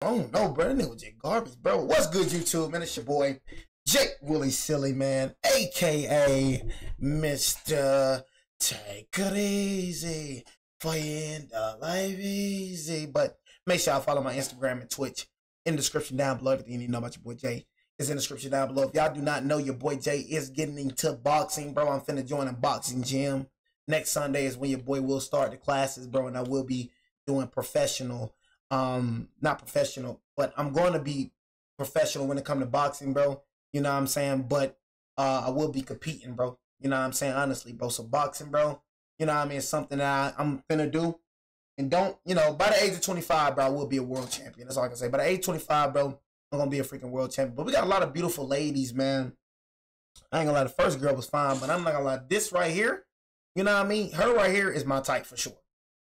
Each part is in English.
Oh no, bro, that nigga was just garbage, bro. What's good, YouTube, man? It's your boy, Jake Willie Silly, man, aka Mr. Take It Easy for you in the life easy. But make sure y'all follow my Instagram and Twitch in the description down below. Everything you need to know about your boy Jay is in the description down below. If y'all do not know, your boy Jay is getting into boxing, bro. I'm finna join a boxing gym. Next Sunday is when your boy will start the classes, bro, and I will be doing professional. Not professional, but I'm going to be professional when it comes to boxing, bro. You know what I'm saying? But I will be competing, bro. You know what I'm saying? Honestly, bro. So boxing, bro, you know what I mean? It's something that I'm finna do. And don't, you know, by the age of 25, bro, I will be a world champion. That's all I can say. By the age of 25, bro, I'm going to be a freaking world champion. But we got a lot of beautiful ladies, man. I ain't gonna lie, the first girl was fine, but I'm not gonna lie. This right here, you know what I mean? Her right here is my type for sure.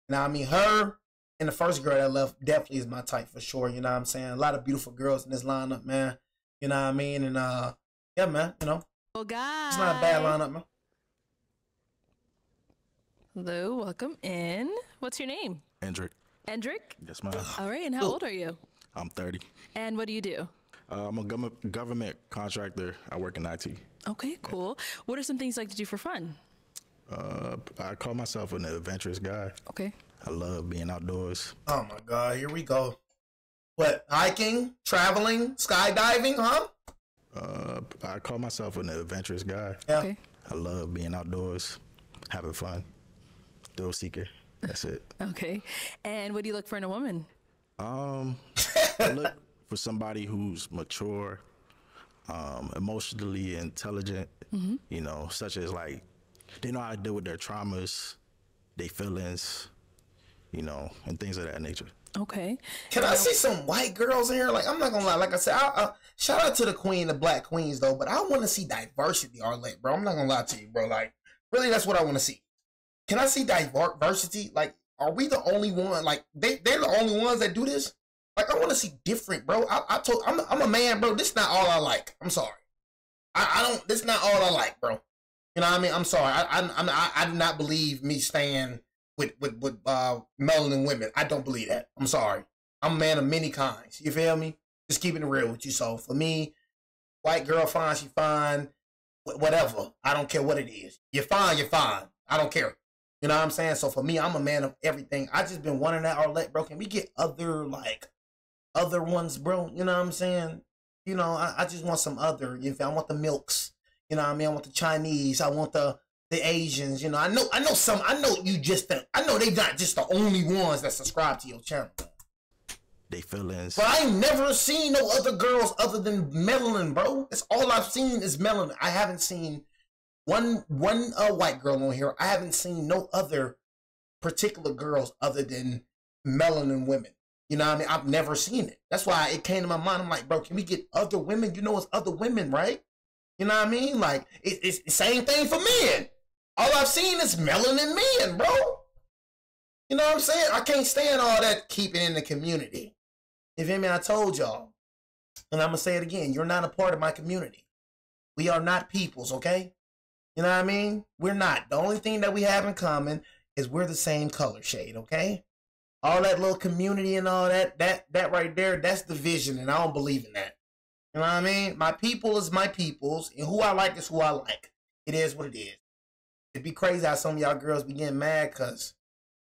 You know what I mean? Her and the first girl that left definitely is my type for sure. You know what I'm saying? A lot of beautiful girls in this lineup, man. You know what I mean? And yeah, man, you know. Well, guys, it's not a bad lineup, man. Hello, welcome in. What's your name? Hendrick. Hendrick? Yes, ma'am. All right, and how old are you? I'm 30. And what do you do? I'm a government contractor. I work in IT. Okay, cool. What are some things you like to do for fun? I call myself an adventurous guy. Okay. I love being outdoors. Oh my God, here we go. What, hiking, traveling, skydiving, huh? I call myself an adventurous guy. Yeah. Okay. I love being outdoors, having fun, thrill seeker. That's it. Okay. And what do you look for in a woman? I look for somebody who's mature, emotionally intelligent, you know, such as like, they know how to deal with their traumas, their feelings, you know, and things of that nature. Okay. Can I see some white girls in here? Like, I'm not gonna lie. Like I said, shout out to the queen, the black queens, though. But I want to see diversity, Arlette, bro. I'm not gonna lie to you, bro. Like, really, that's what I want to see. Can I see diversity? Like, are we the only one? Like, they're the only ones that do this? Like, I want to see different, bro. I'm a man, bro. This is not all I like. I'm sorry. I don't. This is not all I like, bro. You know what I mean? I'm sorry. I do not believe me staying with melanin women. I don't believe that. I'm sorry. I'm a man of many kinds. You feel me? Just keeping it real with you. So for me, white girl fine, she fine. Whatever. I don't care what it is. You're fine. You're fine. I don't care. You know what I'm saying? So for me, I'm a man of everything. I just been wanting that, Arlette, bro. Can we get other ones, bro? You know what I'm saying? You know, I just want some other. You feel? I want the milks. You know what I mean? I want the Chinese. I want the Asians. You know, I know some. I know you just. I know they not just the only ones that subscribe to your channel. They feelings. But I ain't never seen no other girls other than melanin, bro. That's all I've seen is melanin. I haven't seen one white girl on here. I haven't seen no other particular girls other than melanin women. You know what I mean? I've never seen it. That's why it came to my mind. I'm like, bro, can we get other women? You know, it's other women, right? You know what I mean? Like, it's the same thing for men. All I've seen is melanin men, bro. You know what I'm saying? I can't stand all that keeping in the community. You feel me? I told y'all. And I'm going to say it again. You're not a part of my community. We are not peoples, okay? You know what I mean? We're not. The only thing that we have in common is we're the same color shade, okay? All that little community and all that right there, that's division, and I don't believe in that. You know what I mean? My people is my peoples, and who I like is who I like. It is what it is. It'd be crazy how some of y'all girls be getting mad because,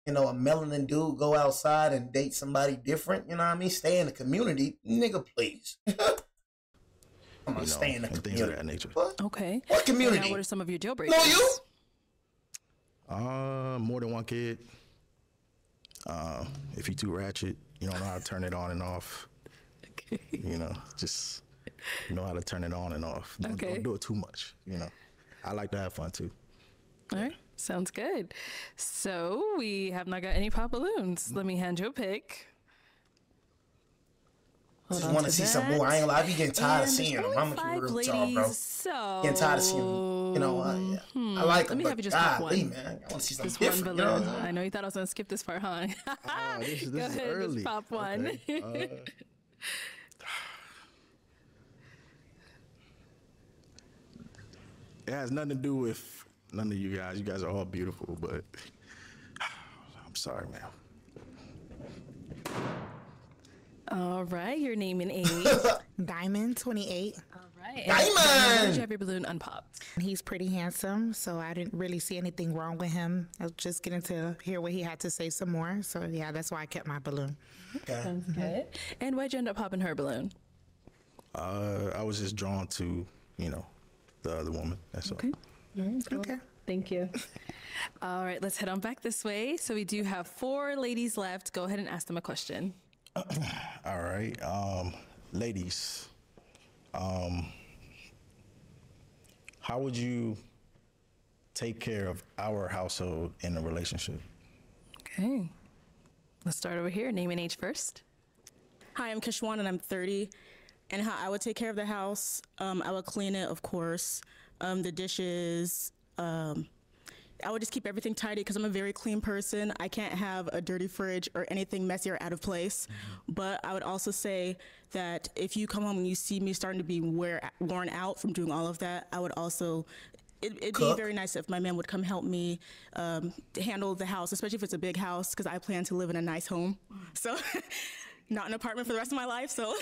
you know, a melanin dude go outside and date somebody different. You know what I mean? Stay in the community. Nigga, please. I'm gonna stay in the community. Things of that nature. What? Okay. What community? Now, what are some of your deal breakers? No, you? More than one kid. If you too ratchet, you don't know how to turn it on and off. Okay. You know, just know how to turn it on and off. Don't do it too much, you know. I like to have fun too. All right, sounds good. So we have not got any pop balloons. Let me hand you a pic. I just want to see some more. I ain't gonna lie, I be getting tired of seeing them. I'm gonna keep real with y'all, bro. So getting tired of seeing them. You know, I like them, let me but have you just pop one. man, I want to see something Just different. one You know balloon. what I'm saying? I know you thought I was gonna skip this part, huh? This Go is ahead, early. just pop one. Okay. It has nothing to do with none of you guys. You guys are all beautiful, but I'm sorry, man. All right, your name and age. Diamond, 28. All right. Diamond! Why did you have your balloon unpopped? He's pretty handsome, so I didn't really see anything wrong with him. I was just getting to hear what he had to say some more. So, yeah, that's why I kept my balloon. Okay. Sounds good. And why'd you end up popping her balloon? I was just drawn to, the other woman. That's all. Okay. Thank you. All right, let's head on back this way. So we do have 4 ladies left. Go ahead and ask them a question. All right. Ladies, how would you take care of our household in a relationship? Okay. Let's start over here. Name and age first. Hi, I'm Kishwan and I'm 30. And how I would take care of the house, I would clean it, of course. The dishes, I would just keep everything tidy because I'm a very clean person. I can't have a dirty fridge or anything messy or out of place. But I would also say that if you come home and you see me starting to be worn out from doing all of that, I would also, it'd be very nice if my man would come help me handle the house, especially if it's a big house, because I plan to live in a nice home. So not an apartment for the rest of my life, so.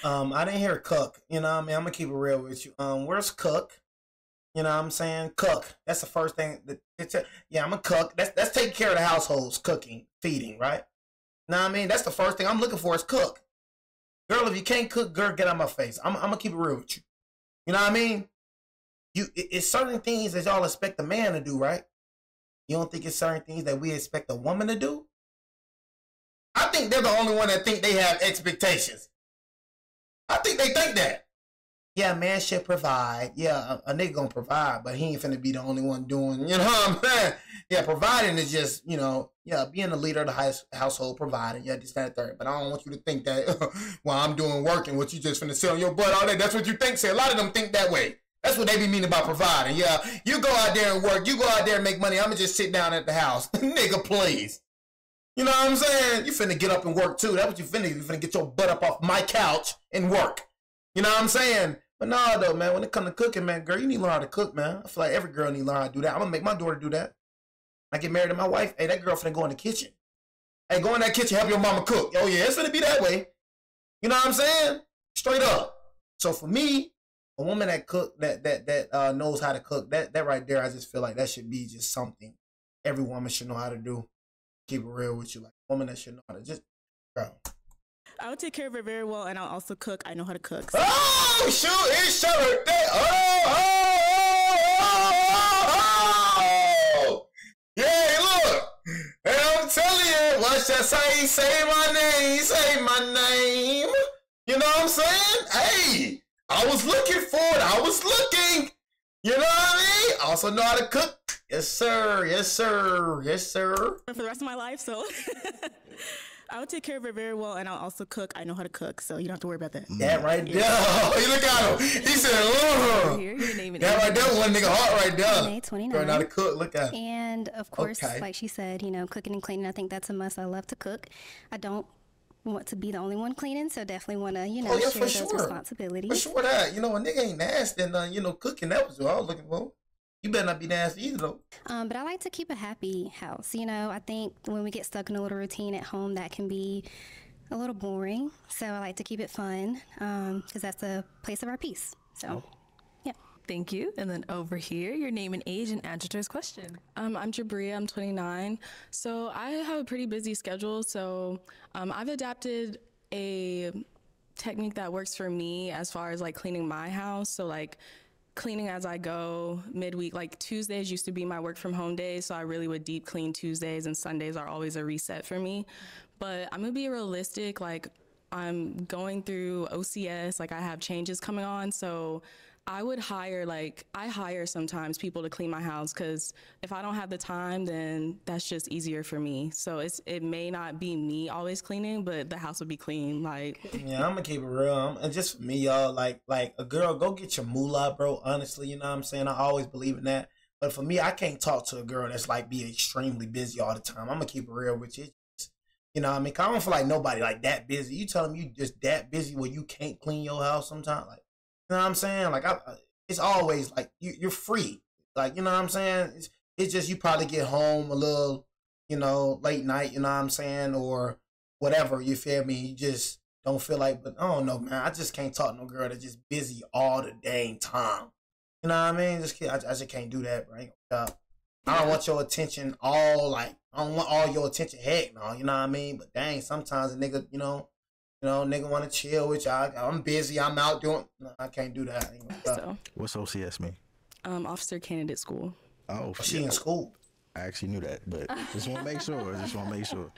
I didn't hear cook. You know what I mean? I'm going to keep it real with you. Where's cook? You know what I'm saying? Cook. That's the first thing. I'm a cook. That's taking care of the households, cooking, feeding, right? Know what I mean? That's the first thing I'm looking for is cook. Girl, if you can't cook, girl, get out of my face. I'm going to keep it real with you. You know what I mean? It's certain things that y'all expect a man to do, right? You don't think it's certain things that we expect a woman to do? I think they're the only one that think they have expectations. I think they think that. Yeah, man should provide. Yeah, a nigga gonna provide, but he ain't finna be the only one doing, you know what I'm saying? Yeah, providing is just, being the leader of the household, providing. Yeah, this, that, third. But I don't want you to think that while I'm doing work and what you just finna sit on your butt all day, that's what you think. See, a lot of them think that way. That's what they be meaning by providing. Yeah, you go out there and work. You go out there and make money. I'm gonna just sit down at the house. Nigga, please. You know what I'm saying? You finna get up and work too. That's what you finna do. You finna get your butt up off my couch and work. You know what I'm saying? But no, though, man, when it comes to cooking, man, girl, you need to learn how to cook, man. I feel like every girl need to learn how to do that. I'm going to make my daughter do that. I get married to my wife. Hey, that girl finna go in the kitchen. Hey, go in that kitchen, help your mama cook. Oh, yeah, it's finna be that way. You know what I'm saying? Straight up. So for me, a woman that cook, that knows how to cook, that right there, I just feel like that should be just something every woman should know how to do. Keep it real with you. Like, a woman that should know how to just, girl. I would take care of it very well, and I'll also cook. I know how to cook. So. Oh, shoot, it's short there. Oh. Yeah, look. And I'm telling you, what should I say? Say my name. You know what I'm saying? Hey, I was looking for it. I was looking. You know what I mean? I also know how to cook. Yes, sir. For the rest of my life, so. I would take care of it very well, and I'll also cook. I know how to cook, so you don't have to worry about that. That right there. You look at him. He said, "Oh." That right there, one nigga heart right there. 29. Learn how to cook. Look at him. And of course, like she said, cooking and cleaning. I think that's a must. I love to cook. I don't want to be the only one cleaning, so definitely want to, share those responsibilities. For sure that. A nigga ain't nasty and, cooking. That was what I was looking for. You better not be nasty either, though. But I like to keep a happy house. I think when we get stuck in a little routine at home, that can be a little boring. So I like to keep it fun because that's a place of our peace. So, yeah. Thank you. And then over here, your name and age and answer to his question. I'm Jabria. I'm 29. So I have a pretty busy schedule. So I've adapted a technique that works for me as far as like cleaning my house. So like cleaning as I go midweek. Like Tuesdays used to be my work from home days, so I really would deep clean Tuesdays, and Sundays are always a reset for me. But I'm gonna be realistic. Like I'm going through OCS, like I have changes coming on, so I would hire sometimes people to clean my house, because if I don't have the time, then that's just easier for me. So it may not be me always cleaning, but the house would be clean. Yeah, I'm gonna keep it real. And just for me, y'all, like a girl, go get your moolah, bro. Honestly, you know what I'm saying? I always believe in that. But for me, I can't talk to a girl that's like be extremely busy all the time. I'm gonna keep it real with you. You know what I mean? 'Cause I don't feel like nobody like that busy. You tell them you just that busy where you can't clean your house sometimes, like. You know what I'm saying? Like, it's always like you're free. Like, you know what I'm saying? It's just you probably get home a little, late night, you know what I'm saying? Or whatever, you feel me? You just don't feel like, but I don't know, man. I just can't talk to no girl that's just busy all the dang time. You know what I mean? I just can't do that, right? I don't want your attention I don't want all your attention, heck no, you know what I mean? But dang, sometimes a nigga, nigga want to chill with y'all. I'm busy, I'm out doing, no, I can't do that. So, What's OCS mean? Officer Candidate School. Oh, she in school. I actually knew that, but just want to make sure.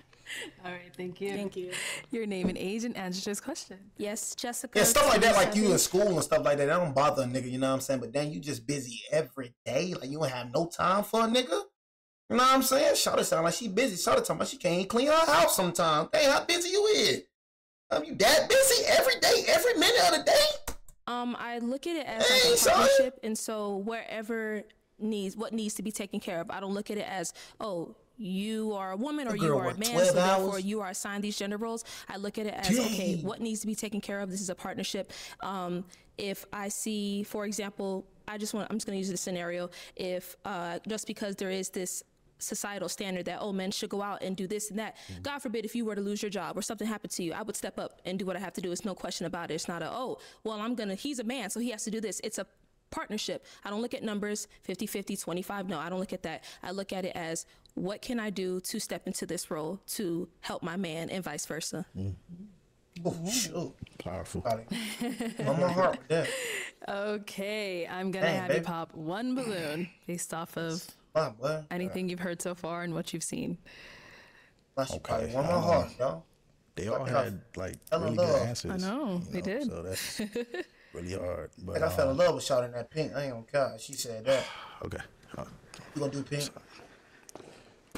All right, thank you. Thank you. Your name and age and answer to this question. Yes, Jessica. Yeah, stuff like that, like you 27. in school and stuff like that, that don't bother a nigga, you know what I'm saying? But then you just busy every day, like you don't have no time for a nigga. You know what I'm saying? Shawty sound like she busy. Shawty talking about she can't even clean her house sometimes. Dang, how busy you is? You that busy every day, every minute of the day? I look at it as like a partnership, and so wherever what needs to be taken care of, I don't look at it as, oh, you are a woman or you are a man, so therefore you are assigned these gender roles. I look at it as, okay, what needs to be taken care of? This is a partnership. If I see, for example, I'm just going to use this scenario. If just because there is this societal standard that, oh, men should go out and do this and that. God forbid if you were to lose your job or something happened to you, I would step up and do what I have to do. It's no question about it. It's not he's a man, so he has to do this. It's a partnership. I don't look at numbers 50-50, 25. No, I don't look at that. I look at it as, what can I do to step into this role to help my man and vice versa. Oh, shoot. Powerful. On my heart with that. Okay, I'm going to have you pop one balloon based off of anything you've heard so far and what you've seen. Okay. On my heart, y'all. They all had like really good answers. I know, they did. So that's really hard. But I fell in love with Shawty in that pink. I ain't gonna care. She said that. Okay. You gonna do pink?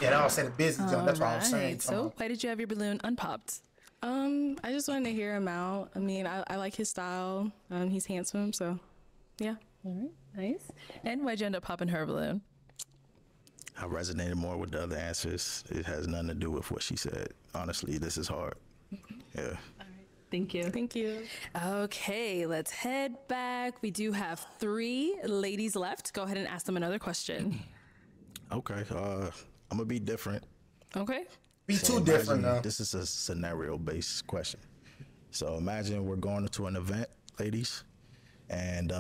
Yeah, that all said the business jump. That's what I'm saying. So, why did you have your balloon unpopped? I just wanted to hear him out. I mean, I like his style. He's handsome, so yeah. All right, nice. And why'd you end up popping her balloon? I resonated more with the other answers. It has nothing to do with what she said. Honestly, this is hard. Yeah. All right. Thank you. Thank you. Okay, let's head back. We do have 3 ladies left. Go ahead and ask them another question. Okay. I'm gonna be different. Okay. Be too different now. This is a scenario-based question. So imagine we're going to an event, ladies, and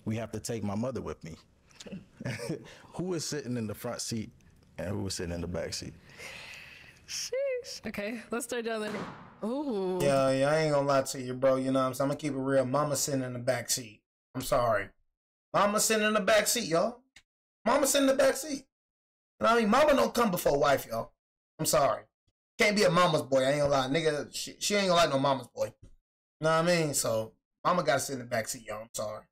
we have to take my mother with me. Who is sitting in the front seat and who is sitting in the back seat? Sheesh. Okay, let's start down there. Ooh. Yeah, I ain't gonna lie to you, bro. You know what I'm saying? I'm gonna keep it real. Mama sitting in the back seat. I'm sorry. Mama sitting in the back seat, y'all. Mama sitting in the back seat. You know what I mean? Mama don't come before wife, y'all. I'm sorry. Can't be a mama's boy. I ain't gonna lie. Nigga, she ain't gonna like no mama's boy. You know what I mean? So, mama gotta sit in the back seat, y'all. I'm sorry.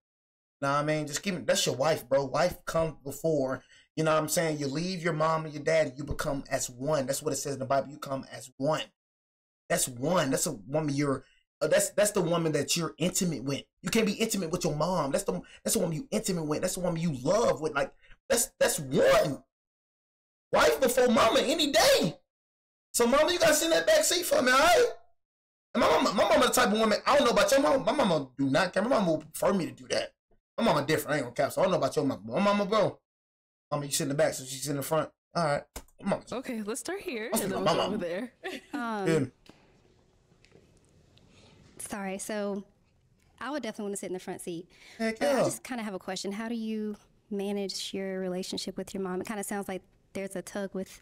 You know what I mean? Just keep it. That's your wife, bro. Wife comes before. You know what I'm saying? You leave your mom and your dad, you become as one. That's what it says in the Bible. You come as one. That's one. That's a woman you're. That's the woman that you're intimate with. You can't be intimate with your mom. That's the woman you intimate with. That's the woman you love with. Like that's one. Wife before mama any day. So mama, you gotta sit in that back seat for me, all right? And my mama the type of woman. I don't know about your mama. My mama do not care. My mama would prefer me to do that. My mama different. I ain't gonna cap. So I don't know about your mama. My mama, bro. Mama, you sit in the back, so she's in the front. All right. Mama. Okay, let's start here and then we'll go over there. Sorry, so I would definitely want to sit in the front seat. Heck But I yeah. just kind of have a question. How do you manage your relationship with your mom? It kind of sounds like there's a tug with.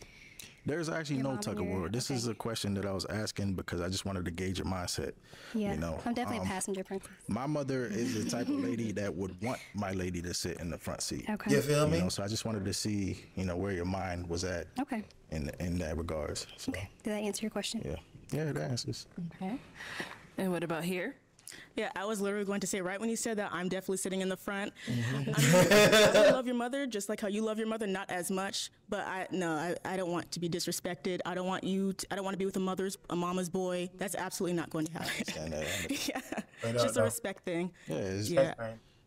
There's actually Your no mom tug and of your- war. This is a question that I was asking because I just wanted to gauge your mindset. Yeah, You know, I'm definitely a passenger princess. my mother is the type of lady that would want my lady to sit in the front seat. Okay. You feel You me? know, so I just wanted to see, where your mind was at Okay. in that regards. So, Did that answer your question? yeah, that answers. Okay. And what about here? Yeah, I was literally going to say right when you said that, I'm definitely sitting in the front. I mean, I love your mother just like how you love your mother, not as much. But I don't want to be disrespected. I don't want to be with a mama's boy. That's absolutely not going to happen. And, Yeah, just a respect thing. yeah,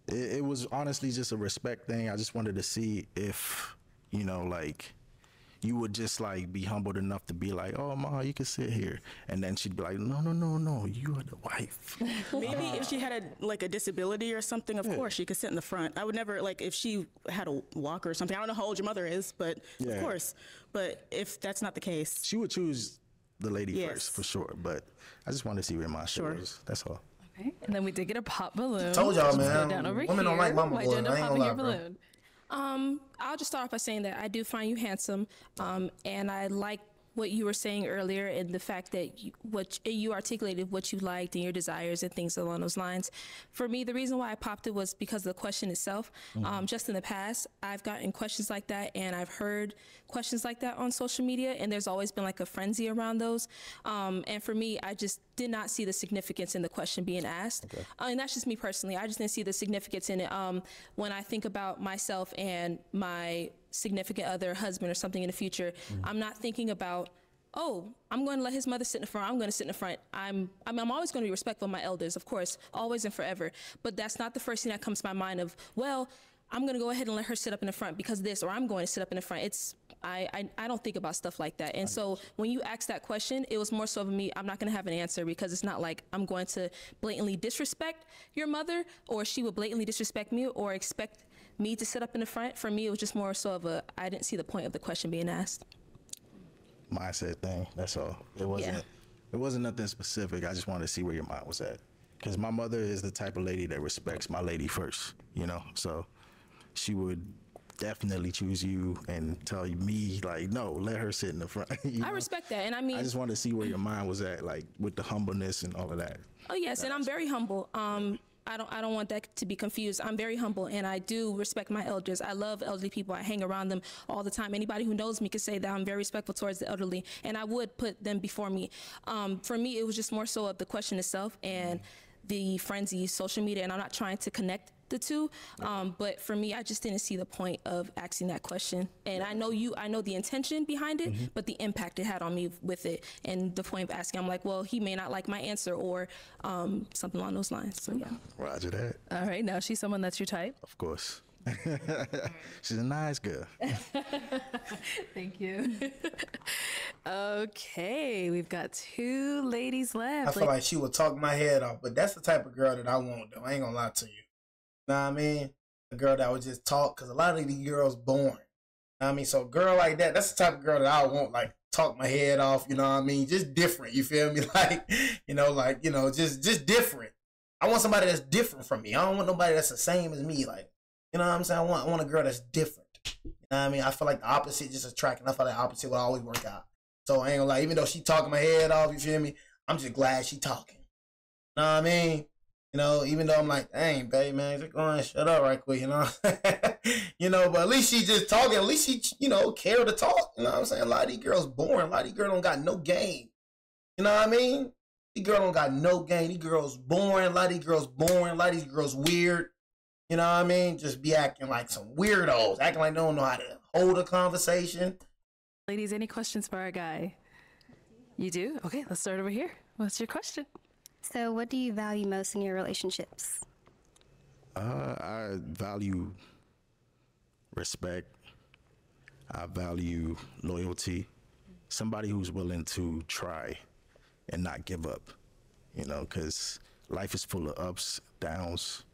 it was honestly just a respect thing. I just wanted to see if, you would just be humbled enough to be like, oh, Ma, you can sit here. And then she'd be like, no, you are the wife. Maybe if she had a disability or something, of course she could sit in the front. I would never, if she had a walker or something. I don't know how old your mother is, but of course. But if that's not the case. She would choose the lady Yes. first for sure. But I just wanted to see where my shit was. That's all. Okay. And then we did get a pop balloon. Told y'all, Let's man. go down over Women don't here. like mama Why boys. don't I ain't pop gonna in your lie, bro. balloon? I'll just start off by saying that I do find you handsome, and I like what you were saying earlier, and the fact that you articulated what you liked and your desires and things along those lines. For me, the reason why I popped it was because of the question itself. Just in the past, I've gotten questions like that, and I've heard questions like that on social media, and there's always been like a frenzy around those. And for me, I just did not see the significance in the question being asked. And that's just me personally. I just didn't see the significance in it. When I think about myself and my significant other, husband or something in the future, I'm not thinking about, oh, I'm going to let his mother sit in the front, I'm going to sit in the front. I'm always going to be respectful of my elders, of course, always and forever. But that's not the first thing that comes to my mind of, well, I'm going to go ahead and let her sit up in the front because of this, or I'm going to sit up in the front. I don't think about stuff like that. And so when you asked that question, it was more so of me, I'm not going to have an answer, because it's not like I'm going to blatantly disrespect your mother, or she would blatantly disrespect me or expect me to sit up in the front. For me, it was just more so of I didn't see the point of the question being asked. Mindset thing. That's all. It wasn't nothing specific. I just wanted to see where your mind was at. Because my mother is the type of lady that respects my lady first, you know? So she would definitely choose you and tell me, like, no, let her sit in the front. I respect that. And I mean, I just wanted to see where your mind was at, like, with the humbleness and all of that. Oh, yes, and I'm very humble. I don't want that to be confused. I'm very humble, and I do respect my elders. I love elderly people. I hang around them all the time. Anybody who knows me can say that I'm very respectful towards the elderly, and I would put them before me. For me, it was just more so of the question itself and the frenzy, social media, and I'm not trying to connect the two, but for me, I just didn't see the point of asking that question. And I know the intention behind it, but the impact it had on me with it, and the point of asking, I'm like, well, he may not like my answer, or something along those lines. So yeah. Roger that. All right, now she's someone that's your type. Of course. She's a nice girl. Thank you. Okay, we've got 2 ladies left. I feel like she would talk my head off, but that's the type of girl that I want, though. I ain't gonna lie to you. Know what I mean? A girl that would just talk, because a lot of these girls boring. Know what I mean? So a girl like that, that's the type of girl that I want, like, talk my head off, you know what I mean? Just different, you feel me? Just different. I want somebody that's different from me. I don't want nobody that's the same as me, like, you know what I'm saying? I want a girl that's different. You know what I mean? I feel like the opposite just attract, and I feel like the opposite will always work out. So I ain't gonna lie, even though she talking my head off, you feel me? I'm just glad she talking. You know what I mean? You know, even though I'm like, dang, babe, man, just go and shut up right quick, you know? You know, but at least she just talking. At least she, you know, care to talk. You know what I'm saying? A lot of these girls boring. A lot of these girls don't got no game. You know what I mean? These girls don't got no game. These girls boring. A lot of these girls boring. A lot of these girls weird. You know what I mean? Just be acting like some weirdos. Acting like they don't know how to hold a conversation. Ladies, any questions for our guy? You do? Okay, let's start over here. What's your question? So, what do you value most in your relationships? I value respect. I value loyalty. Somebody who's willing to try and not give up, you know, because life is full of ups, downs.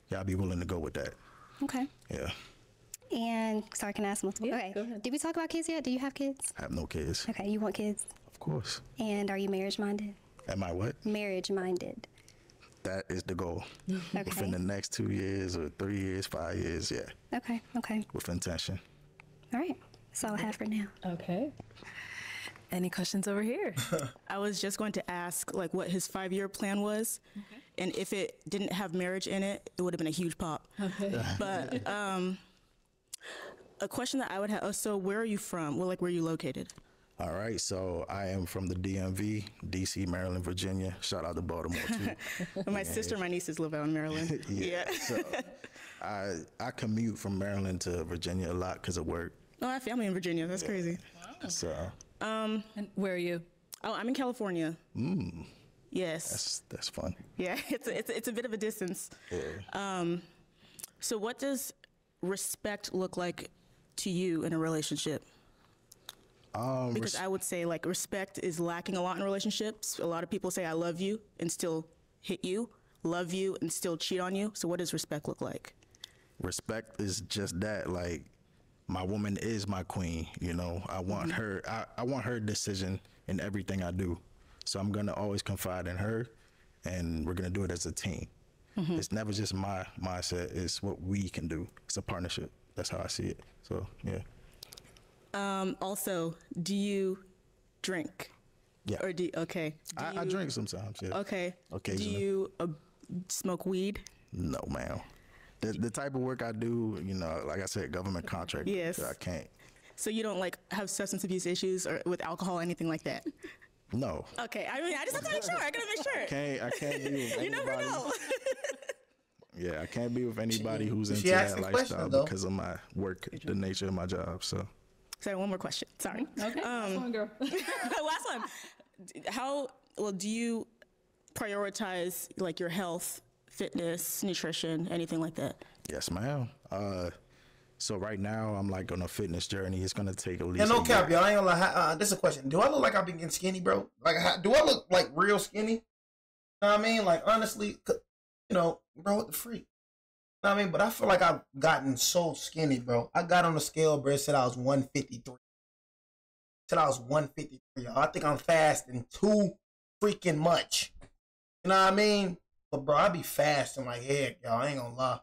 You gotta be willing to go with that. Okay. Yeah. And, sorry, can I ask multiple? Yeah, okay. go ahead. Did we talk about kids yet? Do you have kids? I have no kids. Okay, you want kids? Of course. And are you marriage minded? Am I what? Marriage minded. That is the goal. Okay. Within the next 2 years or 3 years, 5 years, yeah. Okay. With intention. All right. That's all I have for now. Okay. Any questions over here? I was just going to ask, like, what his 5-year plan was, and if it didn't have marriage in it, it would have been a huge pop. Okay. But a question that I would have, so where are you from? Well, like, where are you located? All right, so I am from the DMV, DC, Maryland, Virginia. Shout out to Baltimore, too. My sister and my nieces live out in Maryland. Yeah. So I commute from Maryland to Virginia a lot because of work. Oh, I have family in Virginia. That's crazy. So And where are you? Oh, I'm in California. Yes. that's fun. Yeah, it's a bit of a distance. Yeah. So what does respect look like to you in a relationship? Because I would say, like, respect is lacking a lot in relationships. A lot of people say I love you and still hit you, love you and still cheat on you. So what does respect look like? Respect is just that. Like, my woman is my queen, you know. I want her I want her decision in everything I do. So I'm gonna always confide in her, and we're gonna do it as a team. It's never just my mindset. It's what we can do. It's a partnership. That's how I see it. So yeah. Also, do you drink? Yeah. Or okay. I drink sometimes. Yeah. Okay. Occasionally. Do you smoke weed? No, ma'am. The type of work I do, you know, like I said, government contract. Yes. I can't. So you don't like have substance abuse issues or with alcohol, anything like that? No. Okay. I mean, I just have to make sure. I gotta make sure. I can't be with anybody. You never know. Yeah, I can't be with anybody who's into She asked that the lifestyle question, though. because of my work, the nature of my job. So. Sorry, one more question. Sorry. Okay, last one, girl. Last one. How well do you prioritize like your health, fitness, nutrition, anything like that? Yes, ma'am. So right now I'm like on a fitness journey. It's gonna take at least. And no a cap, year. y'all. I ain't gonna lie. This is a question. Do I look like I've been getting skinny, bro? Like, do I look like real skinny? You know what I mean? Like, honestly, you know, bro, what the freak? You know what I mean? But I feel like I've gotten so skinny, bro. I got on the scale, bro. It said I was 153. Said I was 153, y'all. I think I'm fasting too freaking much. You know what I mean? But, bro, I be fasting like heck, y'all. I ain't gonna lie.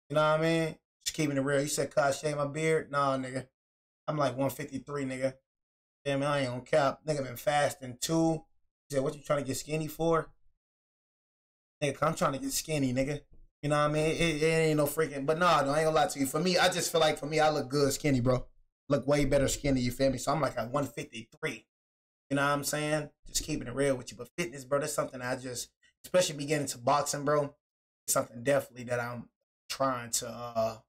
You know what I mean? Just keeping it real. You said, "Cuz, shave my beard?" Nah, nigga. I'm like 153, nigga. Damn, I ain't gonna cap. Nigga been fasting too. He said, "What you trying to get skinny for?" Nigga, I'm trying to get skinny, nigga. You know what I mean? It ain't no freaking. But nah, no, I ain't gonna lie to you. For me, I just feel like for me, I look good skinny, bro. Look way better skinny, you feel me? So I'm like at 153. You know what I'm saying? Just keeping it real with you. But fitness, bro, that's something I just, especially be getting into boxing, bro. It's something definitely that I'm trying to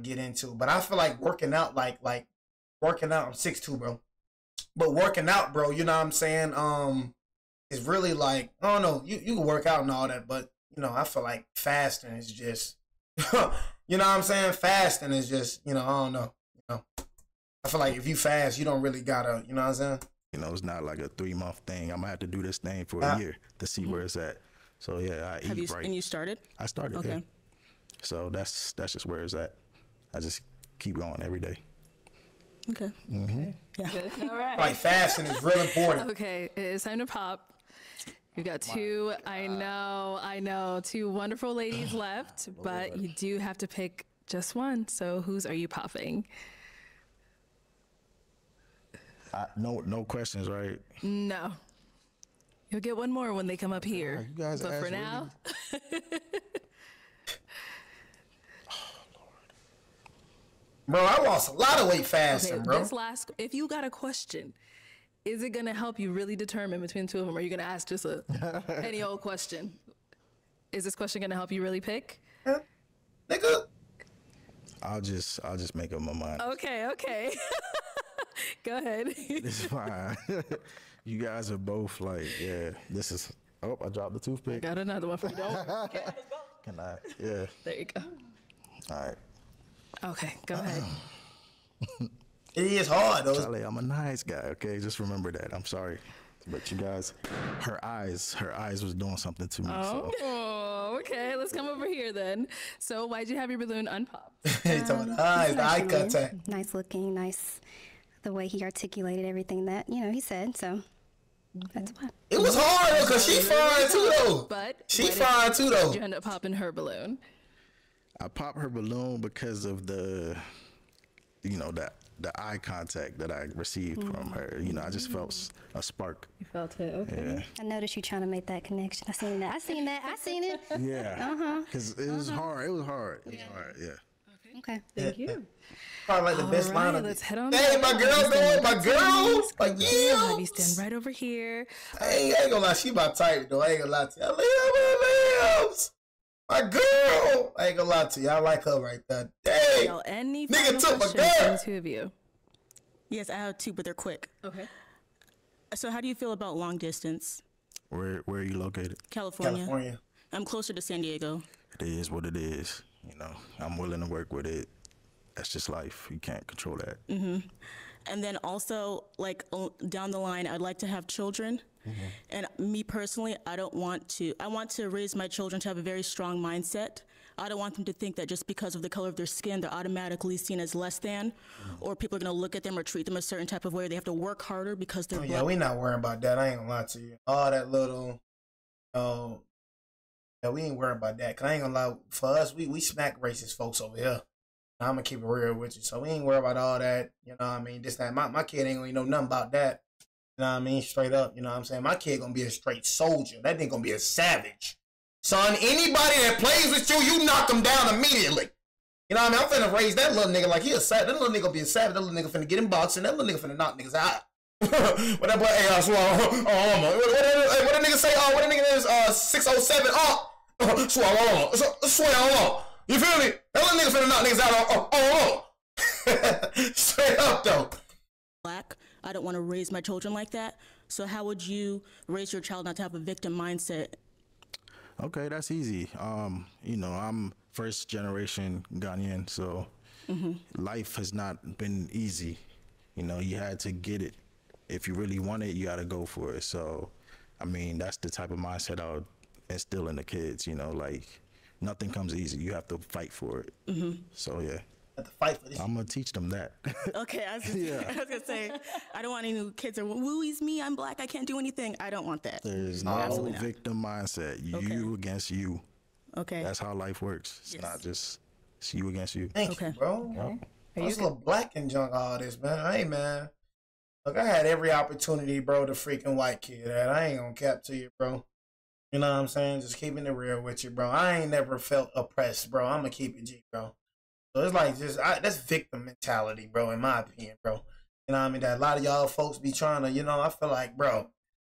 get into. But I feel like working out, like working out, I'm 6'2", bro. But working out, bro, you know what I'm saying? Is really like, I don't know, you can work out and all that, but you know, I feel like fasting is just you know what I'm saying? Fasting is just, you know, I don't know. You know. I feel like if you fast, you don't really gotta, you know what I'm saying? You know, it's not like a 3-month thing. I'm gonna have to do this thing for a year to see where it's at. So yeah, I eat right. And you started? I started. Okay. Yeah. So that's just where it's at. I just keep going every day. Okay. Yeah. All right. Like fasting is real important. Okay, it's time to pop. We've got two, I know, two wonderful ladies left, but you do have to pick just one. So whose are you popping? No questions, right? No. You'll get one more when they come up here. You guys but asked for now, Bro, I lost a lot of weight fasting, okay, bro. this last, if you got a question, is it going to help you really determine between the two of them, or are you going to ask just any old question? Is this question going to help you really pick? Nigga. I'll just make up my mind. Okay. Go ahead. It's fine. You guys are both like, yeah, this is, oh, I dropped the toothpick. Got another one for you. Can I? Yeah. There you go. All right. Okay, go ahead. It is hard, though. Charlie, I'm a nice guy, okay? Just remember that. I'm sorry. But you guys, her eyes was doing something to me. So. Oh, okay. Let's come over here then. So why'd you have your balloon unpopped? He's talking about eyes, the eye contact. Nice looking, nice. The way he articulated everything that, he said. So that's why. It was hard, though, because she fine, too, though. But she fine, too, though. You end up popping her balloon. I popped her balloon because of the eye contact that I received from her. I just felt a spark. You felt it, okay. Yeah. I noticed you trying to make that connection. I seen it. Yeah. Because it was hard. It was hard. Yeah. Okay. Thank you. Probably like the best All line right, of let's head on. Hey, my girl doing my girl. Like, yeah. I'll have you stand right over here. I ain't gonna lie, she my type, though. I ain't gonna lie to you. I live. My girl. I ain't gonna lie to you. I like her right there. Dang. Yo, any Nigga final took my questions from girl. the two of you? Yes, I have two, but they're quick. Okay. So how do you feel about long distance? Where are you located? California. I'm closer to San Diego. It is what it is. I'm willing to work with it. That's just life. You can't control that. And then also, like, down the line, I'd like to have children. And me personally, I want to raise my children to have a very strong mindset. I don't want them to think that just because of the color of their skin, they're automatically seen as less than, or people are going to look at them or treat them a certain type of way. They have to work harder because they're black. Yeah, we not worrying about that. I ain't gonna lie to you. All that little, yeah, we ain't worrying about that. Cause I ain't gonna lie, for us, we smack racist folks over here. I'm gonna keep it real with you. So we ain't worried about all that. You know what I mean? This, that. My kid ain't gonna know nothing about that. You know what I mean? Straight up. You know what I'm saying? My kid gonna be a straight soldier. That nigga gonna be a savage. Son, anybody that plays with you, you knock them down immediately. You know what I mean? I'm finna raise that little nigga like he a savage. That little nigga gonna be a savage. That little nigga finna get in boxing. That little nigga finna knock niggas out. What that boy, hey, I swear, what that nigga say? What that nigga is, 607, swear, you feel me? That little nigga finna knock niggas out, straight up, though. Black, I don't want to raise my children like that. So how would you raise your child not to have a victim mindset? Okay, that's easy. You know, I'm first generation Ghanaian, so life has not been easy. You know, you had to get it. If you really want it, you got to go for it. So, I mean, that's the type of mindset I would instill in the kids, you know, like nothing comes easy. You have to fight for it. So, yeah. Have to fight for this. I'm going to teach them that. Okay, I was going to say, I don't want any new kids are, wooey's me, I'm black, I can't do anything. I don't want that. There's no victim mindset. You against you. Okay. That's how life works. It's not just it's you against you. Thank you, bro. I was a little black and junk all this, man. Hey, man. Look, I had every opportunity, bro, the freaking white kid had. I ain't gonna cap to you, bro. You know what I'm saying? Just keeping it real with you, bro. I ain't never felt oppressed, bro. I'm gonna keep it G, bro. So it's like that's victim mentality, bro, in my opinion, bro. You know what I mean? That a lot of y'all folks be trying to, you know, I feel like, bro,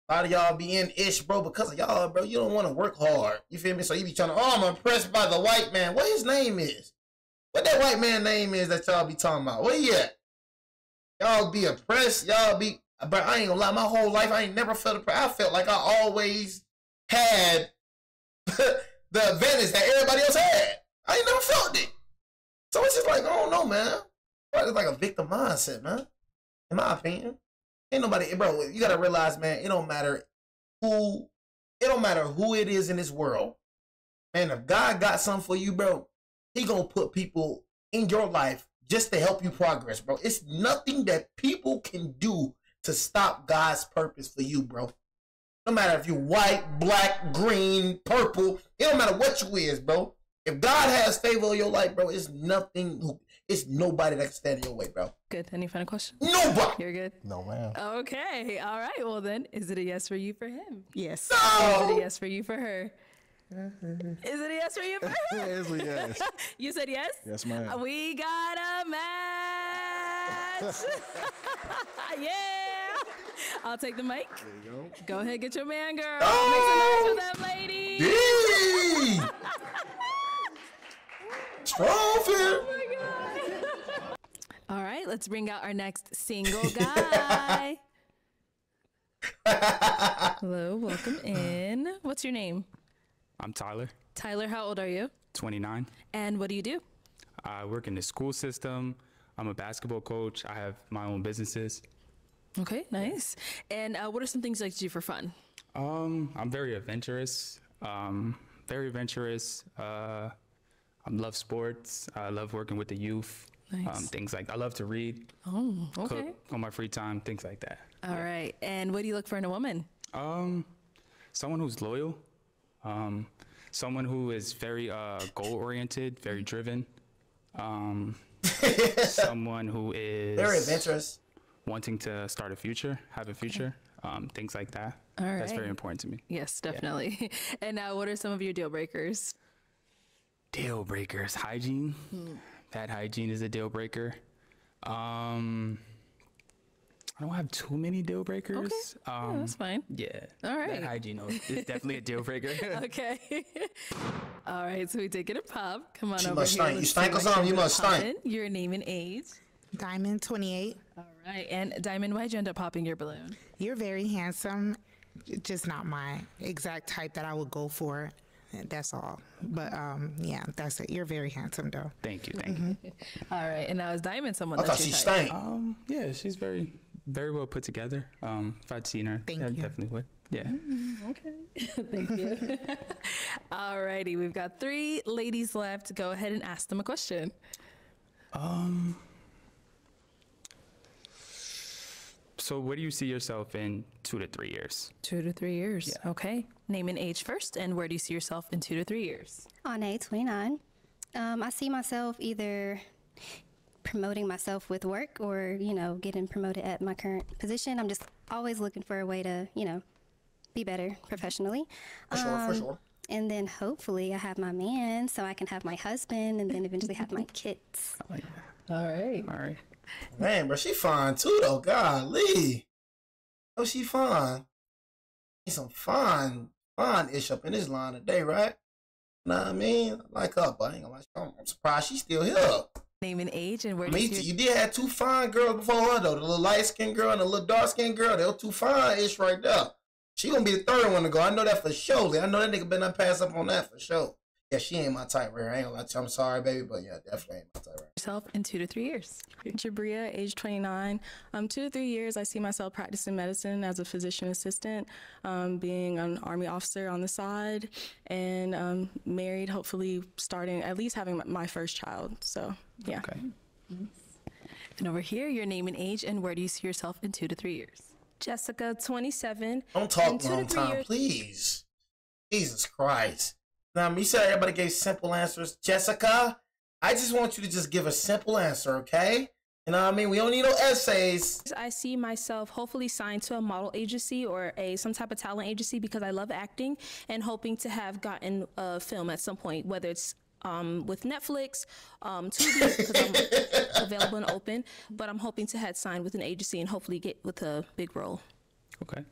a lot of y'all be in ish, bro, because of y'all, bro. You don't want to work hard. You feel me? So you be trying to, I'm impressed by the white man. What his name is? What that white man name is that y'all be talking about? Where he at? Y'all be oppressed. Y'all be, but I ain't gonna lie, my whole life, I ain't never felt oppressed. I felt like I always had the advantage that everybody else had. I ain't never felt it. So it's just like, I don't know, man. It's like a victim mindset, man. In my opinion. Ain't nobody, bro, you gotta realize, man, it don't matter who it is in this world. Man, if God got something for you, bro, he gonna put people in your life just to help you progress, bro. It's nothing that people can do to stop God's purpose for you, bro. No matter if you're white, black, green, purple, it don't matter what you is, bro. If God has favor in your life, bro, it's nobody that can stand in your way, bro. Good. Any final questions? Nobody. You're good? No, man. Okay. All right. Well, then, is it a yes for you for him? Yes. No. Is it a yes for you for her? Is it a yes for you for her? Yes, yes. You said yes? Yes, ma'am. We got a match. Yeah. I'll take the mic. There you go. Go ahead, get your man, girl. Oh. Make some noise for them, ladies. Yee. Strong fit. All right, let's bring out our next single guy. Hello, welcome in. What's your name? I'm Tyler, Tyler, how old are you? 29. And what do you do? I work in the school system. I'm a basketball coach. I have my own businesses. Okay, nice. And what are some things you like to do for fun? I'm very adventurous. I love sports. I love working with the youth. Nice. Things like I love to read. Oh, okay. Cook on my free time, things like that. All right. And what do you look for in a woman? Someone who's loyal. Someone who is very goal-oriented, very driven. Someone who is very adventurous, wanting to start a future, have a future, things like that. All right. That's very important to me. Yes, definitely. Yeah. And now, what are some of your deal breakers? Deal breakers, hygiene. Bad hygiene is a deal breaker. I don't have too many deal breakers. Okay. Yeah, that's fine. Yeah. All right. Bad hygiene is definitely a deal breaker. Okay. All right. So we take it a pop. Come on you over must here. Stink. You stink or something? You must stink. Your name and age. Diamond, 28. All right. And Diamond, why'd you end up popping your balloon? You're very handsome. Just not my exact type that I would go for. That's all. But yeah, that's it. You're very handsome, though. Thank you. Thank you. All right. And now is Diamond someone I that thought you she type? stank. Yeah, she's very very well put together. If I'd seen her, Thank I you. definitely would. Yeah. Okay. Thank you. Alrighty, we've got 3 ladies left. Go ahead and ask them a question. So where do you see yourself in 2 to 3 years? 2 to 3 years. Yeah. Okay. Name and age first, and where do you see yourself in 2 to 3 years? On 29, I see myself either promoting myself with work or, getting promoted at my current position. I'm just always looking for a way to, be better professionally. For sure. And then hopefully I have my man so I can have my husband and then eventually have my kids. I like that. All right. All right. Man, bro, she fine too, though. Golly. Oh, she fine. She's some fine-ish up in this line today, right? Know what I mean? I like her, but I ain't gonna lie. I'm surprised she's still here. Name and age, and where do Me you too. see You did have 2 fine girls before her, though. The little light-skinned girl and the little dark-skinned girl. They were 2 fine-ish right there. She gonna be the 3rd one to go. I know that for sure. I know that nigga better not pass up on that for sure. Yeah, she ain't my type right here. I ain't gonna lie to you. I'm sorry, baby, but yeah, definitely ain't my type right here. yourself in 2 to 3 years? Jabria, age 29. 2 to 3 years, I see myself practicing medicine as a physician assistant, being an Army officer on the side, and married, hopefully starting, at least having my first child. So, yeah. Okay. And over here, your name and age, and where do you see yourself in 2 to 3 years? Jessica, 27. Don't talk In 2 to long 3 time, years- please. Jesus Christ. Now, you said everybody gave simple answers. Jessica, I just want you to just give a simple answer, okay? You know what I mean? We don't need no essays. I see myself hopefully signed to a model agency or some type of talent agency because I love acting, and hoping to have gotten a film at some point, whether it's with Netflix, Tubi, because I'm available and open, but I'm hoping to have signed with an agency and hopefully get with a big role. Okay.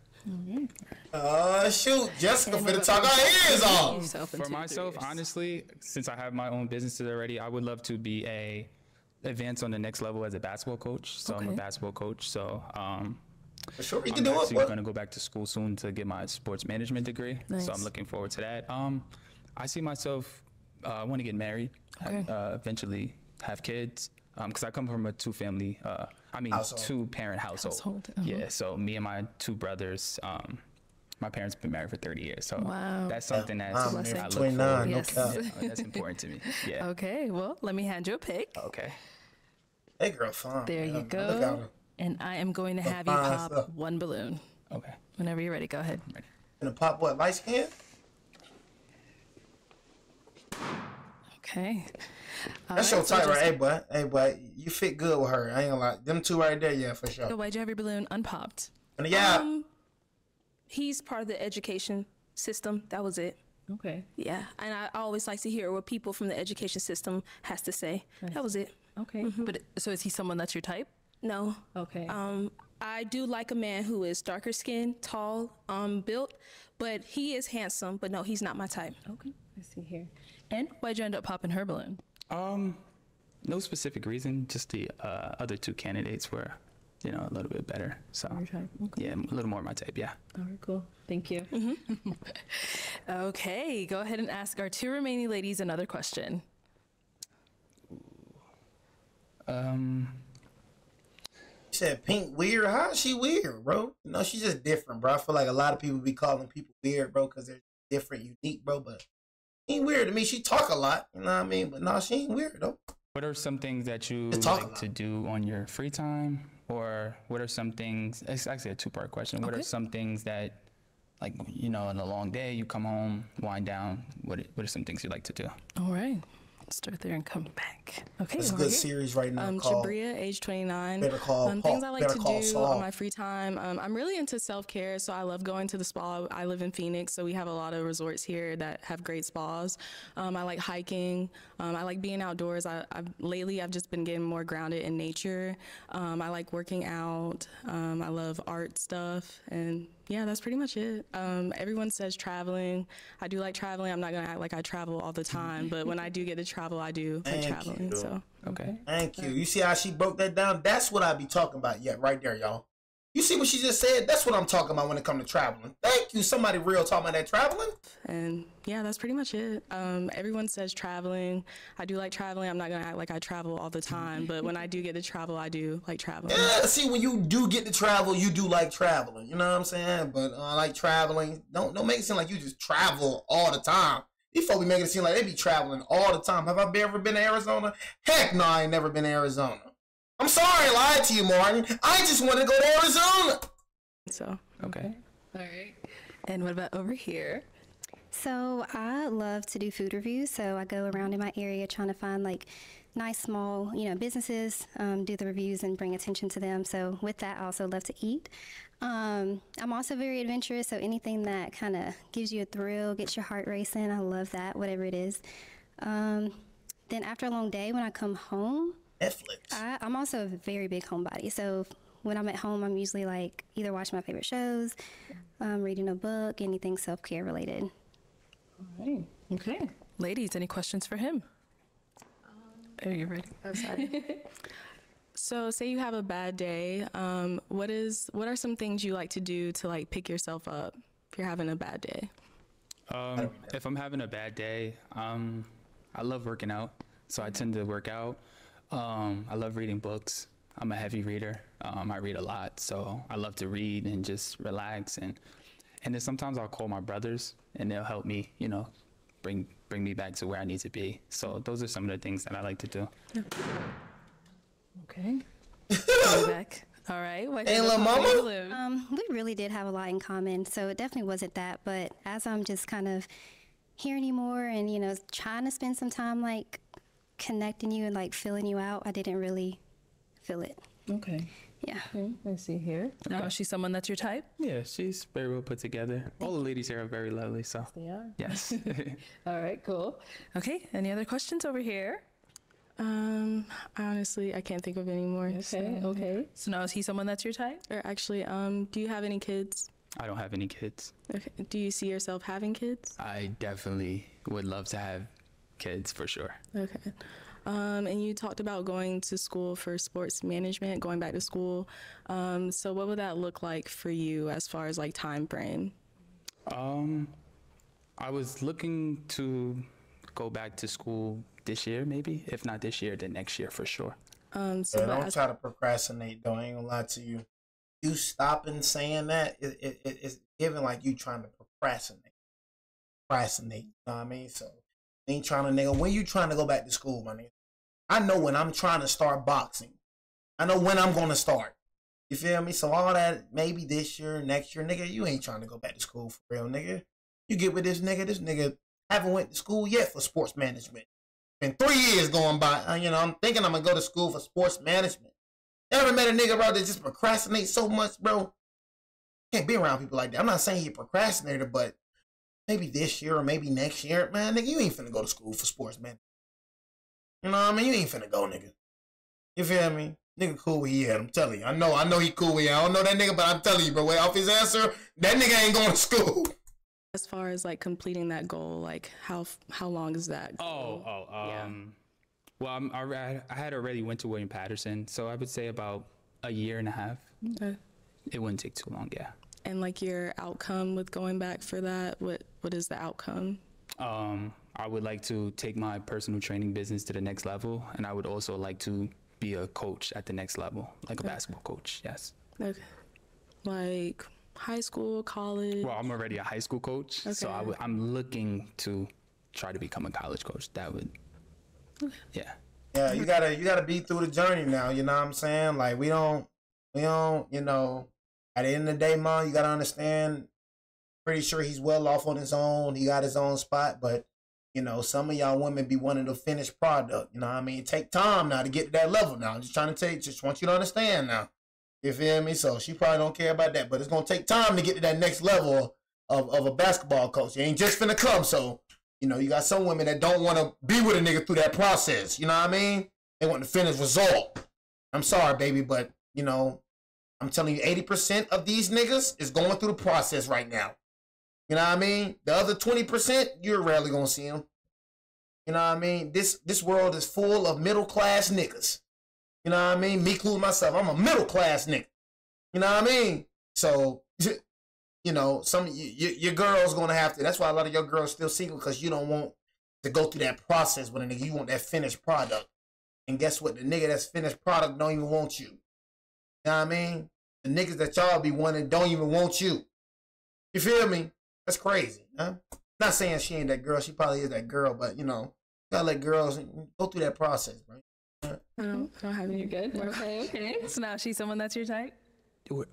Shoot, Jessica finna talk our ears off. For myself, honestly, since I have my own businesses already, I would love to be advance on the next level as a basketball coach. So I'm a Okay. basketball coach. So For sure, you I'm can do it. actually Boy. going to go back to school soon to get my sports management degree. Nice. So I'm looking forward to that. I see myself. I want to get married. Okay. Eventually have kids. Because I come from a two-family. Household. Two-parent household. Household, Yeah. So me and my 2 brothers. My parents have been married for 30 years. So Wow. that's something that I'm I here look for forward 29, no Yes. cap. That's important to me. Yeah. Okay, well, let me hand you a pick. Okay. Hey, girl, fine. There man. you Look at go. her. And I am going to have you fine pop stuff. 1 balloon. Okay. Whenever you're ready, go ahead. Finna pop what, light skin? Okay. That's your type, right? Hey, boy, you fit good with her. I ain't gonna lie. Them 2 right there, yeah, for sure. So why'd you have your balloon unpopped? And yeah, He's part of the education system. That was it. Okay. Yeah, and I always like to hear what people from the education system has to say. That was it. Okay. But so is he someone that's your type? No. Okay. I do like a man who is darker skinned, tall, built, but he is handsome. But no, he's not my type. Okay. I see here. And why'd you end up popping her balloon? No specific reason. Just the other 2 candidates were, a little bit better. So Your type. Okay. yeah, a little more my type. Yeah. All right, cool. Thank you. Okay, go ahead and ask our 2 remaining ladies another question. she said Pink weird. How is she weird, bro? No, she's just different, bro. I feel like a lot of people be calling people weird, bro, because they're different, unique, bro. But she ain't weird to me. She talk a lot, you know what I mean? But no, she ain't weird, though. What are some things that you Just talk a like lot. to do on your free time? Or what are some things, it's actually a 2-part question. What are Okay. some things that, like, in a long day, you come home, wind down, what are some things you like to do? All right. Start there and come back. Okay. It's a over good here. series right now called Jabria, age 29. Better Call Things Paul- I like Better to Call do Saul. on my free time. I'm really into self-care, so I love going to the spa. I live in Phoenix, so we have a lot of resorts here that have great spas. I like hiking. I like being outdoors. Lately, I've just been getting more grounded in nature. I like working out. I love art stuff, and yeah, that's pretty much it. Everyone says traveling. I do like traveling. I'm not gonna act like I travel all the time, but when I do get to travel, I do like Thank traveling. you. So Okay. Thank you. You see how she broke that down? That's what I be talking about. Yeah, right there, y'all. You see what she just said? That's what I'm talking about when it comes to traveling. Thank you. Somebody real talking about that traveling. And yeah, that's pretty much it. Everyone says traveling. I do like traveling. I'm not gonna act like I travel all the time, but when I do get to travel, I do like traveling. Yeah, see, when you do get to travel, you do like traveling. You know what I'm saying? But I like traveling. Don't make it seem like you just travel all the time. These folks be making it seem like they be traveling all the time. Have I ever been to Arizona? Heck no, I ain't never been to Arizona. I'm sorry I lied to you, Martin. I just want to go to Arizona. So, Okay. all right. And what about over here? So I love to do food reviews. So I go around in my area trying to find like nice small, businesses, do the reviews and bring attention to them. So with that, I also love to eat. I'm also very adventurous. So anything that kind of gives you a thrill, gets your heart racing, I love that, whatever it is. Then after a long day, when I come home, Netflix. I'm also a very big homebody. So when I'm at home, I'm usually like either watching my favorite shows, reading a book, anything self-care related. All right. Okay. Ladies, any questions for him? Are you ready? I'm sorry. So say you have a bad day. What are some things you like to do to like pick yourself up if you're having a bad day? If I'm having a bad day, I love working out, so I tend to work out. I love reading books. I'm a heavy reader. I read a lot, so I love to read and just relax. And then sometimes I'll call my brothers, and they'll help me, bring me back to where I need to be. So those are some of the things that I like to do. Okay. Back. All right. Hey, little mama. We really did have a lot in common, so it definitely wasn't that. But as I'm just kind of hearing you more and, trying to spend some time like connecting you and like filling you out, I didn't really feel it. Okay. Yeah. Okay. I see here. Now, is she someone that's your type? Yeah, she's very well put together. All the ladies here are very lovely, so. They are. Yes. All right, cool. Okay, any other questions over here? Honestly, I can't think of any more. Okay. So now, is he someone that's your type? Or actually, do you have any kids? I don't have any kids. Okay. Do you see yourself having kids? I definitely would love to have kids for sure. Okay. And you talked about going to school for sports management, going back to school. So what would that look like for you as far as like time frame? I was looking to go back to school this year, maybe. If not this year, then next year for sure. Don't try to procrastinate, though. I ain't gonna lie to you. You stopping saying that, it's giving like you trying to procrastinate. You know what I mean? So, ain't trying to, nigga, when you trying to go back to school, my nigga? I know when I'm trying to start boxing. I know when I'm going to start. You feel me? So all that, maybe this year, next year, nigga, you ain't trying to go back to school for real, nigga. You get with this nigga haven't went to school yet for sports management. Been 3 years going by. I'm thinking I'm going to go to school for sports management. Ever met a nigga, bro, that just procrastinate so much, bro? Can't be around people like that. I'm not saying he a procrastinator, but maybe this year or maybe next year, man, nigga, you ain't finna go to school for sports management. You know what I mean? You ain't finna go, nigga. You feel me? Nigga cool where he at, I'm telling you. I know he cool where he at. I don't know that nigga, but I'm telling you, bro, way off his answer, that nigga ain't going to school. As far as like completing that goal, like how long is that goal? Yeah. Well, I had already went to William Patterson, so I would say about a year and a half. Okay. It wouldn't take too long, yeah. And like your outcome with going back for that, what is the outcome? I would like to take my personal training business to the next level, and I would also like to be a coach at the next level, like a basketball coach, yes. Okay. Like high school, college? Well, I'm already a high school coach, so I'm looking to try to become a college coach. That would, yeah. Yeah, you gotta be through the journey now, you know what I'm saying? Like, we don't, at the end of the day, Mom, you gotta understand, pretty sure he's well off on his own. He got his own spot, but some of y'all women be wanting the finished product. You know what I mean? It take time now to get to that level now. I'm just trying to just want you to understand now. You feel me? So she probably don't care about that, but it's going to take time to get to that next level of a basketball coach. You ain't just finna come. So, you got some women that don't want to be with a nigga through that process. You know what I mean? They want the finished result. I'm sorry, baby, but, I'm telling you, 80% of these niggas is going through the process right now. You know what I mean? The other 20%, you're rarely gonna see them. You know what I mean? This world is full of middle class niggas. You know what I mean? Me including myself, I'm a middle class nigga. You You know what I mean? So, you know, your girl's gonna have to. That's why a lot of your girls still single, because you don't want to go through that process with a nigga. You want that finished product. And guess what? The nigga that's finished product don't even want you. You know what I mean? The niggas that y'all be wanting don't even want you. You feel me? That's crazy, huh? Not saying she ain't that girl. She probably is that girl, but, you know, gotta let girls go through that process, bro. I don't have any. You're good. Okay. So now she's someone that's your type?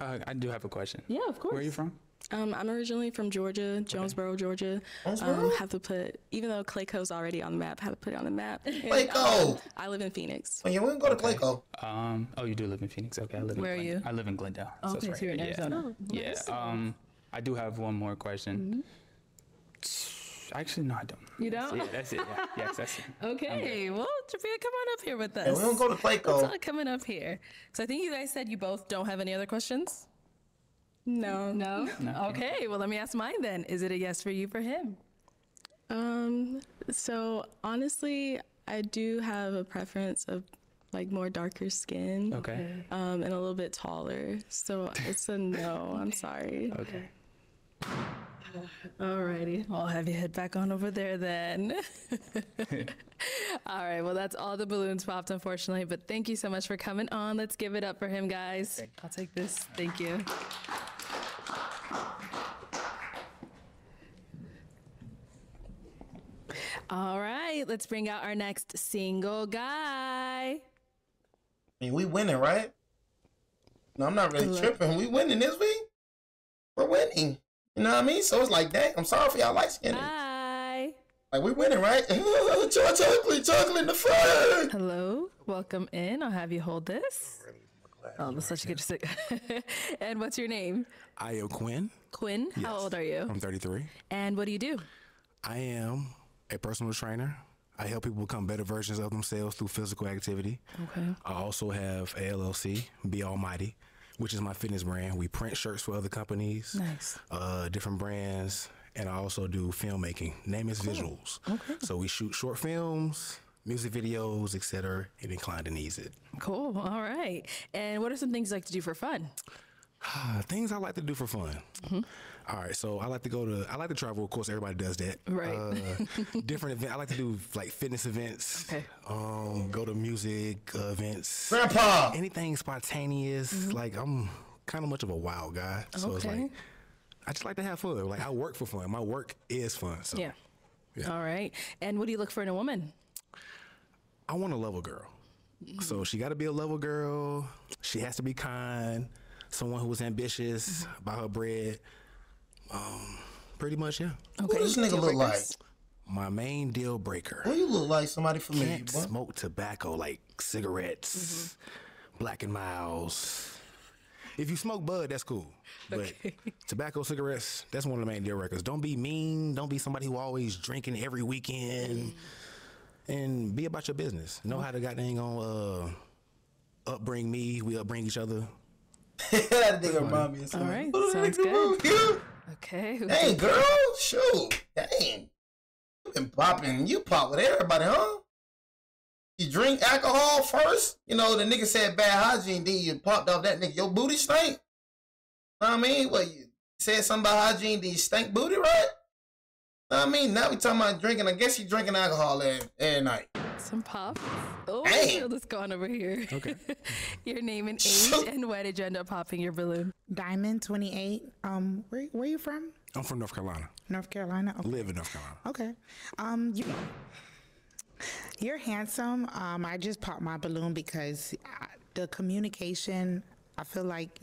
I do have a question. Yeah, of course. Where are you from? I'm originally from Georgia, Jonesboro, Georgia. Have to put, even though Clayco's already on the map, have to put it on the map. Clayco! I live in Phoenix. Oh, yeah, we can go to Clayco. Oh, you do live in Phoenix. Okay, Where are you? I live in Glendale. Okay, so you're in Arizona. Yeah. I do have one more question. Actually, no, I don't. You don't? Yeah, that's it. Yeah. Yes, that's it. Okay, well, Jafia, come on up here with us. Yeah, we don't go to Clayco. What's all coming up here? So I think you guys said you both don't have any other questions? No. Okay, well, let me ask mine then. Is it a yes for you, for him? So honestly, I do have a preference of like more darker skin. Okay. And a little bit taller. So it's a no. I'm sorry. Okay. Alrighty, I'll have you head back on over there then. All right, well, that's all the balloons popped, unfortunately, but thank you so much for coming on. Let's give it up for him, guys. I'll take this. Thank you. All right, let's bring out our next single guy. I mean, we winning, right? No, I'm not really tripping. We winning this week? We're winning. You know what I mean? So it's like, dang, I'm sorry for y'all light skinned. Hi. Like, we winning, right? chocolate in the front. Hello, welcome in. I'll have you hold this. Oh, that's such a good stick. And what's your name? I am Quinn. Quinn, Yes. how old are you? I'm 33. And what do you do? I am a personal trainer. I help people become better versions of themselves through physical activity. Okay. I also have a LLC, Be Almighty, which is my fitness brand. We print shirts for other companies, Nice. different brands, and I also do filmmaking. Name is visuals. Okay. So we shoot short films, music videos, etc. Any client that needs it. Cool. All right. And what are some things you like to do for fun? Things I like to do for fun. All right, so I like to travel. Of course, everybody does that. Right. Different events. I like to do like fitness events. Okay. Go to music events. Grandpa. Anything spontaneous. Like I'm kind of much of a wild guy, so it's Okay. like I just like to have fun. Like I work for fun. My work is fun. So Yeah. Yeah. All right. And what do you look for in a woman? I want a level girl. So she got to be a level girl. She has to be kind. Someone who is ambitious about her bread. Pretty much, yeah. Okay. What does this nigga Deal look like? breakers? My main deal breaker. Well, you look like somebody familiar, Can't boy. smoke tobacco like cigarettes, Black and Miles. If you smoke bud, that's cool. But tobacco, cigarettes, that's one of the main deal breakers. Don't be mean. Don't be somebody who always drinking every weekend. And be about your business. Know how to goddamn gonna upbring me. We upbring each other. That nigga remind me of All somebody. right. Sounds good. Okay. Dang, girl. Shoot. Dang. You been popping. You pop with everybody, huh? You drink alcohol first? You know, the nigga said bad hygiene, then you popped off that nigga. Your booty stink? Know what I mean? What, you said something about hygiene, then you stink booty, right? Know what I mean? Now we talking about drinking. I guess you drinking alcohol every night. Some pop. Oh, Damn. let's go on over here. Okay. Your name and age, Shoot. and why did you end up popping your balloon? Diamond 28. Where you from? I'm from North Carolina. North Carolina. Okay. Live in North Carolina. Okay. You're handsome. I just popped my balloon because the communication, I feel like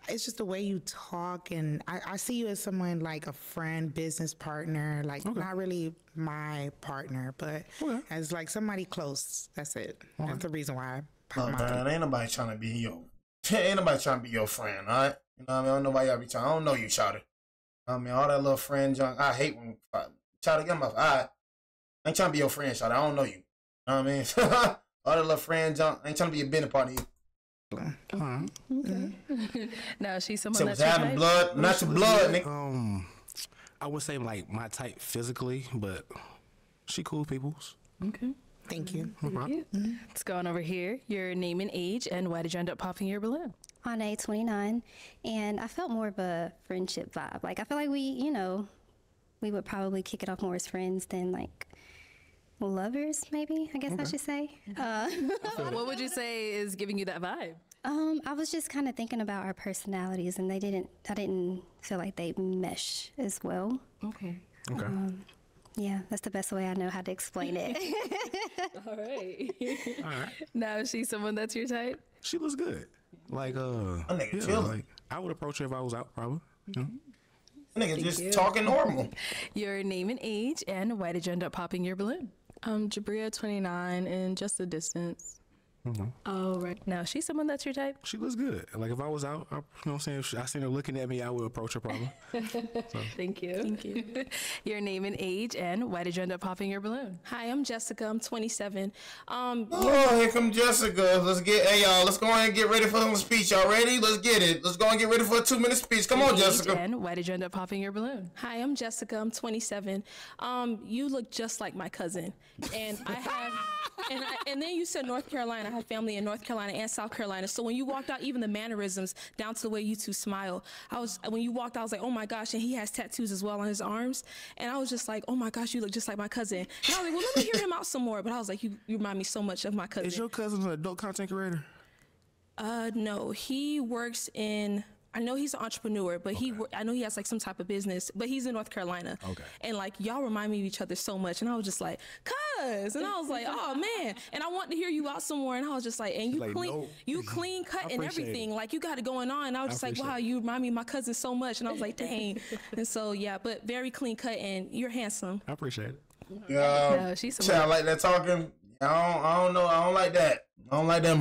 it's just the way you talk, and I see you as someone like a friend, business partner, like not really my partner, but as like somebody close. That's it. That's the reason why I popped my balloon. Man, ain't nobody trying to be your friend, all right? You know what I mean? I don't know why y'all be trying. I don't know you, Shawty. I mean, all that little friend junk. I hate when try to get my. I ain't trying to be your friend, Shawty. I don't know you. You know what I mean? All that little friend junk. I ain't trying to be a business partner. Now, is she someone So that's was your having type? blood, not your blood, nigga. I would say like my type physically, but she cool peoples. Okay. Thank you. Thank you. Let's go on over here. Your name and age, and why did you end up popping your balloon? Ane, 29, and I felt more of a friendship vibe. Like I feel like we would probably kick it off more as friends than like lovers, maybe. I guess I should say. What would you say is giving you that vibe? I was just kind of thinking about our personalities, and I didn't feel like they mesh as well. Okay. Yeah, that's the best way I know how to explain it. All right. All right. Now, is she someone that's your type? She looks good. Like, nigga yeah, chillin'. like I would approach her if I was out, probably. You know? Nigga just talking normal. Your name and age, and why did you end up popping your balloon? Jabria, 29, and just a distance. Oh, right. Now, is she someone that's your type? She looks good. Like if I was out, you know what I'm saying? If I seen her looking at me, I would approach her probably. Thank you. Thank you. Your name and age, and why did you end up popping your balloon? Hi, I'm Jessica. I'm 27. Oh, here come Jessica. Hey y'all, let's go ahead and get ready for the speech. Y'all ready? Let's get it. Let's go and get ready for a 2-minute speech. Come on, Age, Jessica. and why did you end up popping your balloon? Hi, I'm Jessica. I'm 27. You look just like my cousin, and I have, and then you said North Carolina. I have family in North Carolina and South Carolina. So when you walked out, even the mannerisms down to the way you two smile, when you walked out, I was like, oh my gosh, and he has tattoos as well on his arms, and I was just like, oh my gosh, you look just like my cousin. And I was like, well, let me hear him out some more. But I was like, you remind me so much of my cousin. Is your cousin an adult content creator? No, he works in. I know he's an entrepreneur, but I know he has like some type of business, but he's in North Carolina. Okay. And like y'all remind me of each other so much, and I was just like, cuz, and I was like, oh man, and I want to hear you out some more, and I was just like, and you Like, clean, no. you clean cut and appreciate everything, like you got it going on. And I was just like, appreciate wow, it. you remind me of my cousin so much, and I was like, dang. And so yeah, but very clean cut, and you're handsome. I appreciate it. No, she's someone. Sound like that talking. I don't know. I don't like that. I don't like that.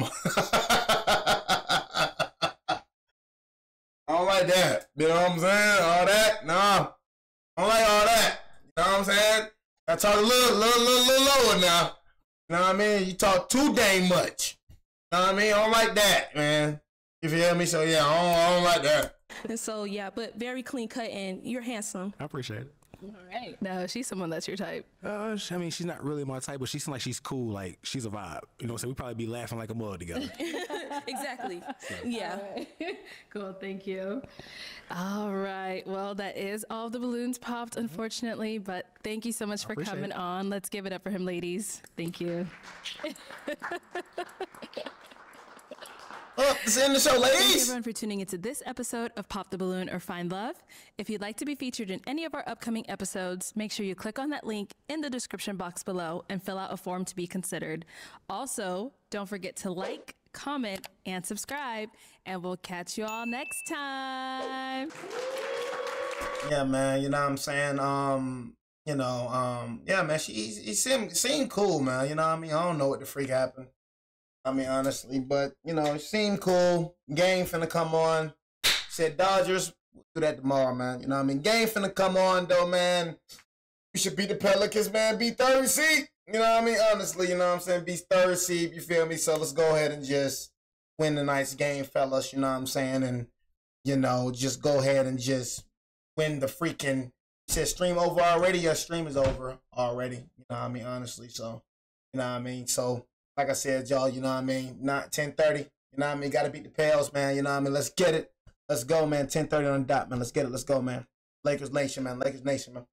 I don't like that. You know what I'm saying? All that? No. I don't like all that. You know what I'm saying? I talk a little lower now. You know what I mean? You talk too dang much. You know what I mean? I don't like that, man. You feel me? So yeah, I don't like that. And so yeah, but very clean cut, and you're handsome. I appreciate it. All right. Now, is she someone that's your type? I mean, she's not really my type, but she seems like she's cool. Like she's a vibe. You know what I'm saying? We probably be laughing like a mug together. Exactly. Yeah. Cool, thank you. All right. Well, that is all the balloons popped, unfortunately, but thank you so much for appreciate coming it. on. Let's give it up for him, ladies. Thank you. Oh, let's end the show, Thank you ladies. everyone for tuning into this episode of Pop the Balloon or Find Love. If you'd like to be featured in any of our upcoming episodes, make sure you click on that link in the description box below and fill out a form to be considered. Also, don't forget to like, comment, and subscribe, and we'll catch you all next time. Yeah, man. You know what I'm saying? Yeah, man. He seemed cool, man. You know what I mean? I don't know what the freak happened. I mean, honestly, but you know, it seemed cool. Game finna come on. Said Dodgers, we'll do that tomorrow, man. You know what I mean? Game finna come on, though, man. We should beat the Pelicans, man. Be third seed. You know what I mean? Honestly, you know what I'm saying? Be third seed, you feel me? So let's go ahead and just win tonight's game, fellas. You know what I'm saying? And, you know, just go ahead and just win the freaking. Said stream over already. Your stream is over already. You know what I mean? Honestly, so, you know what I mean? So, like I said, y'all, you know what I mean? Not 10:30. You know what I mean? Got to beat the Pels, man. You know what I mean? Let's get it. Let's go, man. 10:30 on the dot, man. Let's get it. Let's go, man. Lakers Nation, man. Lakers Nation, man.